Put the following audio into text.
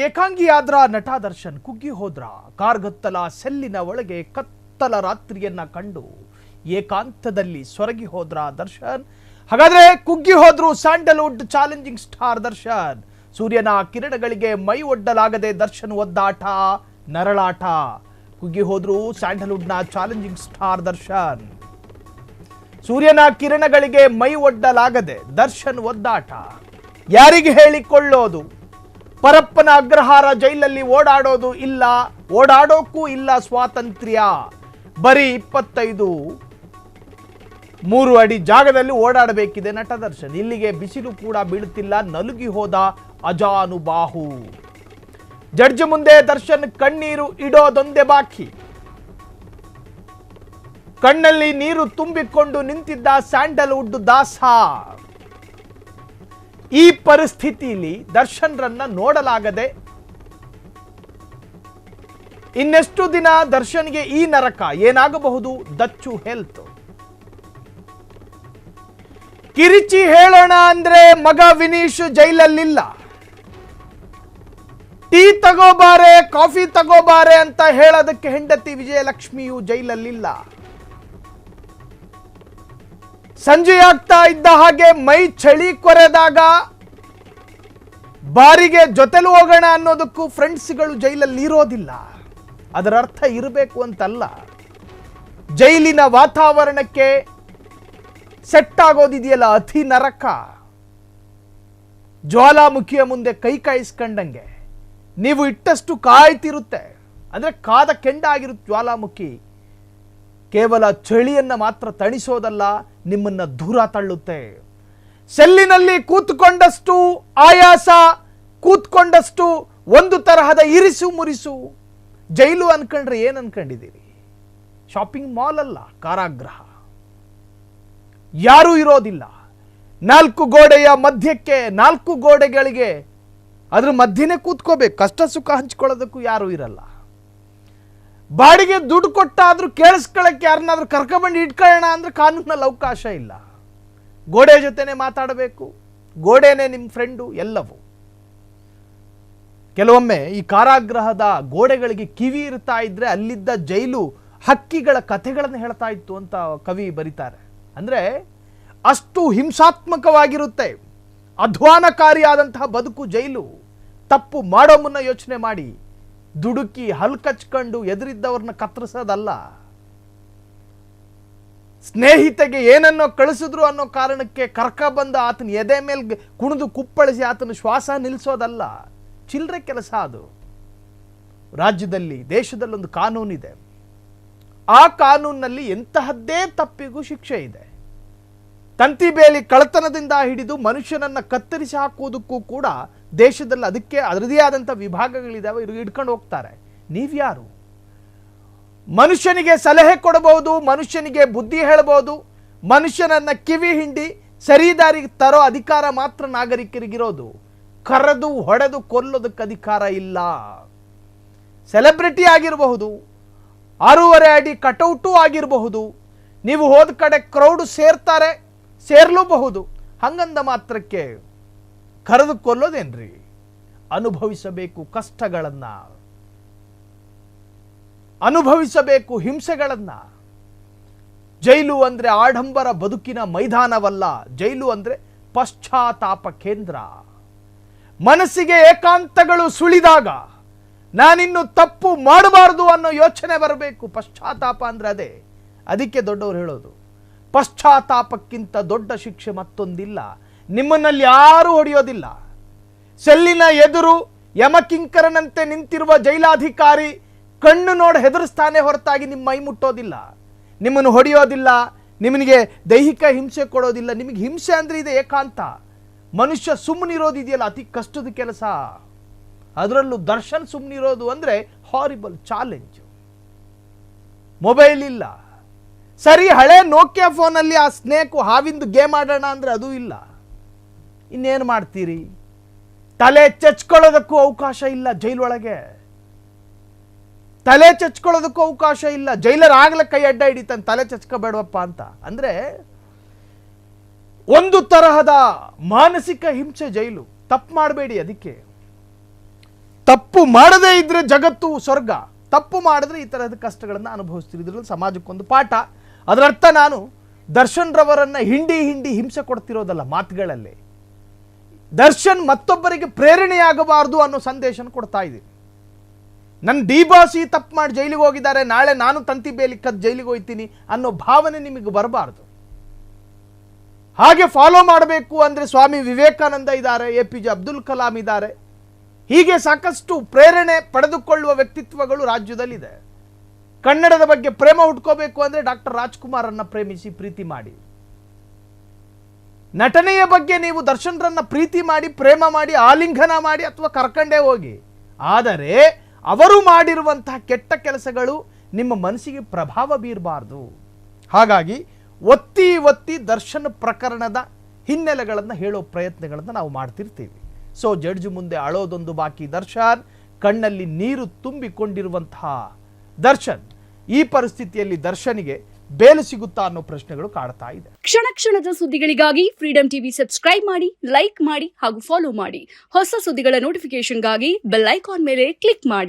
ಏಕಾಂಗಿಯಾದ್ರ ನಟ ದರ್ಶನ್ ಕುಗ್ಗಿ ಹೋದ್ರ. ಕಾರ್ಗತ್ತಲ ಸೆಲ್ಲಿನ ಒಳಗೆ ಕತ್ತಲ ರಾತ್ರಿಯನ್ನ ಕಂಡು ಏಕಾಂತದಲ್ಲಿ ಸೊರಗಿ ಹೋದ್ರ ದರ್ಶನ್. ಹಾಗಾದ್ರೆ ಕುಗ್ಗಿ ಹೋದ್ರು ಸ್ಯಾಂಡಲ್ವುಡ್ ಚಾಲೆಂಜಿಂಗ್ ಸ್ಟಾರ್ ದರ್ಶನ್. ಸೂರ್ಯನ ಕಿರಣಗಳಿಗೆ ಮೈ ಒಡ್ಡಲಾಗದೆ ದರ್ಶನ್ ಒದ್ದಾಟ ನರಳಾಟ. ಕುಗ್ಗಿ ಹೋದ್ರು ಸ್ಯಾಂಡಲ್ವುಡ್ನ ಚಾಲೆಂಜಿಂಗ್ ಸ್ಟಾರ್ ದರ್ಶನ್. ಸೂರ್ಯನ ಕಿರಣಗಳಿಗೆ ಮೈ ಒಡ್ಡಲಾಗದೆ ದರ್ಶನ್ ಒದ್ದಾಟ. ಯಾರಿಗೆ ಹೇಳಿಕೊಳ್ಳೋದು? ಪರಪ್ಪನ ಅಗ್ರಹಾರ ಜೈಲಲ್ಲಿ ಓಡಾಡೋದು ಇಲ್ಲ, ಓಡಾಡೋಕ್ಕೂ ಇಲ್ಲ ಸ್ವಾತಂತ್ರ್ಯ. ಬರೀ 25-3 ಅಡಿ ಜಾಗದಲ್ಲಿ ಓಡಾಡಬೇಕಿದೆ ನಟ ದರ್ಶನ್. ಇಲ್ಲಿಗೆ ಬಿಸಿಲು ಕೂಡ ಬೀಳುತ್ತಿಲ್ಲ, ನಲುಗಿ ಹೋದ ಅಜಾನುಬಾಹು. ಜಡ್ಜ್ ಮುಂದೆ ದರ್ಶನ್ ಕಣ್ಣೀರು ಇಡೋದೊಂದೇ ಬಾಕಿ. ಕಣ್ಣಲ್ಲಿ ನೀರು ತುಂಬಿಕೊಂಡು ನಿಂತಿದ್ದ ಸ್ಯಾಂಡಲ್ವುಡ್ ದಾಸ. ಈ ಪರಿಸ್ಥಿತಿಯಲ್ಲಿ ದರ್ಶನ್ರನ್ನ ನೋಡಲಾಗದೆ ಇನ್ನೆಷ್ಟು ದಿನ ದರ್ಶನ್ಗೆ ಈ ನರಕ? ಏನಾಗಬಹುದು? ದಚ್ಚು ಹೆಲ್ತ್. ಕಿರಿಚಿ ಹೇಳೋಣ ಅಂದ್ರೆ ಮಗ ವಿನೀಶ್ ಜೈಲಲ್ಲಿಲ್ಲ. ಟೀ ತಗೋಬಾರೆ, ಕಾಫಿ ತಗೋಬಾರೆ ಅಂತ ಹೇಳೋದಕ್ಕೆ ಹೆಂಡತಿ ವಿಜಯಲಕ್ಷ್ಮಿಯು ಜೈಲಲ್ಲಿಲ್ಲ. ಸಂಜೆ ಆಗ್ತಾ ಇದ್ದ ಹಾಗೆ ಮೈ ಚಳಿ ಕೊರೆದಾಗ ಬಾರಿಗೆ ಜೊತೆಲು ಹೋಗೋಣ ಅನ್ನೋದಕ್ಕೂ ಫ್ರೆಂಡ್ಸ್ಗಳು ಜೈಲಲ್ಲಿ ಇರೋದಿಲ್ಲ. ಅದರ ಅರ್ಥ ಇರಬೇಕು ಅಂತಲ್ಲ. ಜೈಲಿನ ವಾತಾವರಣಕ್ಕೆ ಸೆಟ್ ಆಗೋದಿದೆಯಲ್ಲ, ಅತಿ ನರಕ. ಜ್ವಾಲಾಮುಖಿಯ ಮುಂದೆ ಕೈ ಕಾಯಿಸ್ಕೊಂಡಂಗೆ ನೀವು ಇಟ್ಟಷ್ಟು ಕಾಯ್ತಿರುತ್ತೆ. ಅಂದ್ರೆ ಕಾದ ಕೆಂಡ ಆಗಿರುತ್ತೆ ಜ್ವಾಲಾಮುಖಿ. ಕೇವಲ ಚಳಿಯನ್ನ ಮಾತ್ರ ತಣಿಸೋದಲ್ಲ, ನಿಮ್ಮನ್ನ ದೂರ ತಳ್ಳುತ್ತೆ. ಸೆಲ್ಲಿನಲ್ಲಿ ಕೂತ್ಕೊಂಡಷ್ಟು ಆಯಾಸ, ಕೂತ್ಕೊಂಡಷ್ಟು ಒಂದು ತರಹದ ಇರಿಸು ಮುರಿಸು. ಜೈಲು ಅನ್ಕೊಂಡ್ರೆ ಏನ್ ಅನ್ಕೊಂಡಿದ್ದೀರಿ? ಶಾಪಿಂಗ್ ಮಾಲ್ ಅಲ್ಲ, ಕಾರಾಗೃಹ. ಯಾರೂ ಇರೋದಿಲ್ಲ. 4 ಗೋಡೆಯ ಮಧ್ಯಕ್ಕೆ, 4 ಗೋಡೆಗಳಿಗೆ ಅದ್ರ ಮಧ್ಯನೇ ಕೂತ್ಕೋಬೇಕು. ಕಷ್ಟ ಸುಖ ಹಂಚ್ಕೊಳ್ಳೋದಕ್ಕೂ ಯಾರೂ ಇರಲ್ಲ. ಬಾಡಿಗೆ ದುಡ್ಡು ಕೊಟ್ಟಾದ್ರೂ ಕೇಳಿಸ್ಕೊಳ್ಳಕ್ಕೆ ಯಾರನ್ನಾದ್ರೂ ಕರ್ಕೊಂಡ್ಬಂದು ಇಟ್ಕೊಳ್ಳೋಣ ಅಂದ್ರೆ ಕಾನೂನಲ್ಲಿ ಅವಕಾಶ ಇಲ್ಲ. ಗೋಡೆ ಜೊತೆನೆ ಮಾತಾಡಬೇಕು, ಗೋಡೆನೇ ನಿಮ್ಮ ಫ್ರೆಂಡು, ಎಲ್ಲವೂ. ಕೆಲವೊಮ್ಮೆ ಈ ಕಾರಾಗೃಹದ ಗೋಡೆಗಳಿಗೆ ಕಿವಿ ಇರ್ತಾ ಇದ್ರೆ ಅಲ್ಲಿದ್ದ ಜೈಲು ಹಕ್ಕಿಗಳ ಕಥೆಗಳನ್ನು ಹೇಳ್ತಾ ಇತ್ತು ಅಂತ ಕವಿ ಬರೀತಾರೆ. ಅಂದ್ರೆ ಅಷ್ಟು ಹಿಂಸಾತ್ಮಕವಾಗಿರುತ್ತೆ, ಅಧ್ವಾನಕಾರಿಯಾದಂತಹ ಬದುಕು ಜೈಲು. ತಪ್ಪು ಮಾಡೋ ಮುನ್ನ ಯೋಚನೆ ಮಾಡಿ, ದುಡುಕಿ ಹಲ್ ಕಚ್ಕೊಂಡು ಎದುರಿದ್ದವ್ರನ್ನ ಕತ್ತರಿಸೋದಲ್ಲ. ಸ್ನೇಹಿತೆಗೆ ಏನನ್ನೋ ಕಳಿಸಿದ್ರು ಅನ್ನೋ ಕಾರಣಕ್ಕೆ ಕರ್ಕ ಬಂದ ಆತನ ಎದೆ ಮೇಲೆ ಕುಣಿದು ಕುಪ್ಪಳಿಸಿ ಆತನ ಶ್ವಾಸ ನಿಲ್ಲಿಸೋದಲ್ಲ. ಚಿಲ್ಲರೆ ಕೆಲಸ ಅದು. ರಾಜ್ಯದಲ್ಲಿ, ದೇಶದಲ್ಲೊಂದು ಕಾನೂನಿದೆ. ಆ ಕಾನೂನಿನಲ್ಲಿ ಎಂತಹದ್ದೇ ತಪ್ಪಿಗೂ ಶಿಕ್ಷೆ ಇದೆ. ತಂತಿ ಬೇಲಿ ಕಳ್ಳತನದಿಂದ ಹಿಡಿದು ಮನುಷ್ಯನನ್ನ ಕತ್ತರಿಸಿ ಹಾಕುವುದಕ್ಕೂ ಕೂಡ ದೇಶದಲ್ಲಿ ಅದಕ್ಕೆ ಅದರದೇ ಆದಂಥ ವಿಭಾಗಗಳಿದ್ದಾವೆ. ಹಿಡ್ಕೊಂಡು ಹೋಗ್ತಾರೆ. ನೀವ್ಯಾರು? ಮನುಷ್ಯನಿಗೆ ಸಲಹೆ ಕೊಡಬಹುದು, ಮನುಷ್ಯನಿಗೆ ಬುದ್ಧಿ ಹೇಳಬಹುದು, ಮನುಷ್ಯನನ್ನ ಕಿವಿ ಹಿಂಡಿ ಸರಿದಾರಿಗೆ ತರೋ ಅಧಿಕಾರ ಮಾತ್ರ ನಾಗರಿಕರಿಗಿರೋದು. ಕರೆದು ಹೊಡೆದು ಕೊಲ್ಲೋದಕ್ಕೆ ಅಧಿಕಾರ ಇಲ್ಲ. ಸೆಲೆಬ್ರಿಟಿ ಆಗಿರಬಹುದು, 6.5 ಅಡಿ ಕಟೌಟು ಆಗಿರಬಹುದು. ನೀವು ಹೋದ ಕಡೆ ಕ್ರೌಡ್ ಸೇರ್ತಾರೆ, ಸೇರ್ಲೂಬಹುದು. ಹಂಗಂದ ಮಾತ್ರಕ್ಕೆ ಕರೆದು ಕೊಲ್ಲೋದೇನ್ರಿ? ಅನುಭವಿಸಬೇಕು ಕಷ್ಟಗಳನ್ನ, ಅನುಭವಿಸಬೇಕು ಹಿಂಸೆಗಳನ್ನ. ಜೈಲು ಅಂದ್ರೆ ಆಡಂಬರ ಬದುಕಿನ ಮೈದಾನವಲ್ಲ. ಜೈಲು ಅಂದ್ರೆ ಪಶ್ಚಾತ್ತಾಪ ಕೇಂದ್ರ. ಮನಸ್ಸಿಗೆ ಏಕಾಂತಗಳು ಸುಳಿದಾಗ ನಾನಿನ್ನು ತಪ್ಪು ಮಾಡಬಾರದು ಅನ್ನೋ ಯೋಚನೆ ಬರಬೇಕು. ಪಶ್ಚಾತ್ತಾಪ ಅಂದ್ರೆ ಅದೇ. ಅದಕ್ಕೆ ದೊಡ್ಡವರು ಹೇಳೋದು, ಪಶ್ಚಾತ್ತಾಪಕ್ಕಿಂತ ದೊಡ್ಡ ಶಿಕ್ಷೆ ಮತ್ತೊಂದಿಲ್ಲ. ನಿಮ್ಮನ್ನಲ್ಲಿ ಯಾರೂ ಹೊಡೆಯೋದಿಲ್ಲ. ಸೆಲ್ಲಿನ ಎದುರು ಯಮಕಿಂಕರನಂತೆ ನಿಂತಿರುವ ಜೈಲಾಧಿಕಾರಿ ಕಣ್ಣು ನೋಡಿ ಹೆದರಿಸ್ತಾನೆ ಹೊರತಾಗಿ ನಿಮ್ಮ ಮೈ ಮುಟ್ಟೋದಿಲ್ಲ, ನಿಮ್ಮನ್ನು ಹೊಡೆಯೋದಿಲ್ಲ, ನಿಮಗೆ ದೈಹಿಕ ಹಿಂಸೆ ಕೊಡೋದಿಲ್ಲ. ನಿಮಗೆ ಹಿಂಸೆ ಅಂದ್ರೆ ಇದೆ ಏಕಾಂತ. ಮನುಷ್ಯ ಸುಮ್ಮನಿರೋದಿದೆಯಲ್ಲ, ಅತಿ ಕಷ್ಟದ ಕೆಲಸ. ಅದರಲ್ಲೂ ದರ್ಶನ್ ಸುಮ್ಮನಿರೋದು ಅಂದ್ರೆ ಹಾರಿಬಲ್ ಚಾಲೆಂಜ್. ಮೊಬೈಲ್ ಇಲ್ಲ, ಸರಿ ಹಳೆ ನೋಕಿಯಾ ಫೋನಲ್ಲಿ ಆ ಸ್ನೇಕ್ ಹಾವಿಂದು ಗೇಮ್ ಆಡೋಣ ಅಂದ್ರೆ ಅದೂ ಇಲ್ಲ. ಇನ್ನೇನು ಮಾಡ್ತೀರಿ? ತಲೆ ಚಚ್ಕೊಳ್ಳೋದಕ್ಕೂ ಅವಕಾಶ ಇಲ್ಲ ಜೈಲೊಳಗೆ. ತಲೆ ಚಚ್ಕೊಳ್ಳೋದಕ್ಕೂ ಅವಕಾಶ ಇಲ್ಲ. ಜೈಲರ್ ಆಗ್ಲೇ ಕೈ ಅಡ್ಡ ಹಿಡಿತಾನೆ, ತಲೆ ಚಚ್ಕೋಬೇಡವಪ್ಪ ಅಂತ. ಅಂದ್ರೆ ಒಂದು ತರಹದ ಮಾನಸಿಕ ಹಿಂಸೆ ಜೈಲು. ತಪ್ಪು ಮಾಡಬೇಡಿ. ಅದಕ್ಕೆ ತಪ್ಪು ಮಾಡದೇ ಇದ್ರೆ ಜಗತ್ತು ಸ್ವರ್ಗ, ತಪ್ಪು ಮಾಡಿದ್ರೆ ಈ ತರಹದ ಕಷ್ಟಗಳನ್ನು ಅನುಭವಿಸ್ತೀರಿ. ಇದರಲ್ಲಿ ಸಮಾಜಕ್ಕೊಂದು ಪಾಠ. ಅದರರ್ಥ ನಾನು ದರ್ಶನ್ ರವರನ್ನ ಹಿಂಡಿ ಹಿಂಸೆ ಕೊಡ್ತಿರೋದಲ್ಲ ಮಾತುಗಳಲ್ಲಿ. ದರ್ಶನ್ ಮತ್ತೊಬ್ಬರಿಗೆ ಪ್ರೇರಣೆಯಾಗಬಾರದು ಅನ್ನೋ ಸಂದೇಶನ ಕೊಡ್ತಾ ಇದ್ದೀನಿ. ನನ್ನ ಡಿ ಬಾಸ್ ಈ ತಪ್ಪು ಮಾಡಿ ಜೈಲಿಗೆ ಹೋಗಿದ್ದಾರೆ, ನಾಳೆ ನಾನು ತಂತಿ ಬೇಲಿ ಕದ್ದು ಜೈಲಿಗೆ ಹೋಗ್ತೀನಿ ಅನ್ನೋ ಭಾವನೆ ನಿಮಗೆ ಬರಬಾರ್ದು. ಹಾಗೆ ಫಾಲೋ ಮಾಡಬೇಕು ಅಂದರೆ ಸ್ವಾಮಿ ವಿವೇಕಾನಂದ ಇದ್ದಾರೆ, APJ ಅಬ್ದುಲ್ ಕಲಾಂ ಇದ್ದಾರೆ. ಹೀಗೆ ಸಾಕಷ್ಟು ಪ್ರೇರಣೆ ಪಡೆದುಕೊಳ್ಳುವ ವ್ಯಕ್ತಿತ್ವಗಳು ರಾಜ್ಯದಲ್ಲಿದೆ. ಕನ್ನಡದ ಬಗ್ಗೆ ಪ್ರೇಮ ಹುಟ್ಕೋಬೇಕು ಅಂದರೆ ಡಾಕ್ಟರ್ ರಾಜ್ಕುಮಾರನ್ನ ಪ್ರೇಮಿಸಿ ಪ್ರೀತಿ ಮಾಡಿ. ನಟನೆಯ ಬಗ್ಗೆ ನೀವು ದರ್ಶನ್ರನ್ನ ಪ್ರೀತಿ ಮಾಡಿ, ಪ್ರೇಮ ಮಾಡಿ, ಆಲಿಂಗನ ಮಾಡಿ ಅಥವಾ ಕರ್ಕಂಡೇ ಹೋಗಿ. ಆದರೆ ಅವರು ಮಾಡಿರುವಂತಹ ಕೆಟ್ಟ ಕೆಲಸಗಳು ನಿಮ್ಮ ಮನಸ್ಸಿಗೆ ಪ್ರಭಾವ ಬೀರಬಾರ್ದು. ಹಾಗಾಗಿ ಒತ್ತಿ ದರ್ಶನ್ ಪ್ರಕರಣದ ಹಿನ್ನೆಲೆಗಳನ್ನು ಹೇಳೋ ಪ್ರಯತ್ನಗಳನ್ನು ನಾವು ಮಾಡ್ತಿರ್ತೀವಿ. ಸೊ ಜಡ್ಜ್ ಮುಂದೆ ಅಳೋದೊಂದು ಬಾಕಿ. ದರ್ಶನ್ ಕಣ್ಣಲ್ಲಿ ನೀರು ತುಂಬಿಕೊಂಡಿರುವಂತಹ ದರ್ಶನ್, ಈ ಪರಿಸ್ಥಿತಿಯಲ್ಲಿ ದರ್ಶನ್ಗೆ ಬೇಲು ಸಿಗುತ್ತಾ ಅನ್ನೋ ಪ್ರಶ್ನೆಗಳು ಕಾಡ್ತಾ ಇದೆ. ಕ್ಷಣ ಕ್ಷಣದ ಸುದ್ದಿಗಳಿಗಾಗಿ ಫ್ರೀಡಂ ಟಿವಿ ಸಬ್ಸ್ಕ್ರೈಬ್ ಮಾಡಿ, ಲೈಕ್ ಮಾಡಿ ಹಾಗೂ ಫಾಲೋ ಮಾಡಿ. ಹೊಸ ಸುದ್ದಿಗಳ ನೋಟಿಫಿಕೇಶನ್ಗಾಗಿ ಬೆಲ್ ಐಕಾನ್ ಮೇಲೆ ಕ್ಲಿಕ್ ಮಾಡಿ.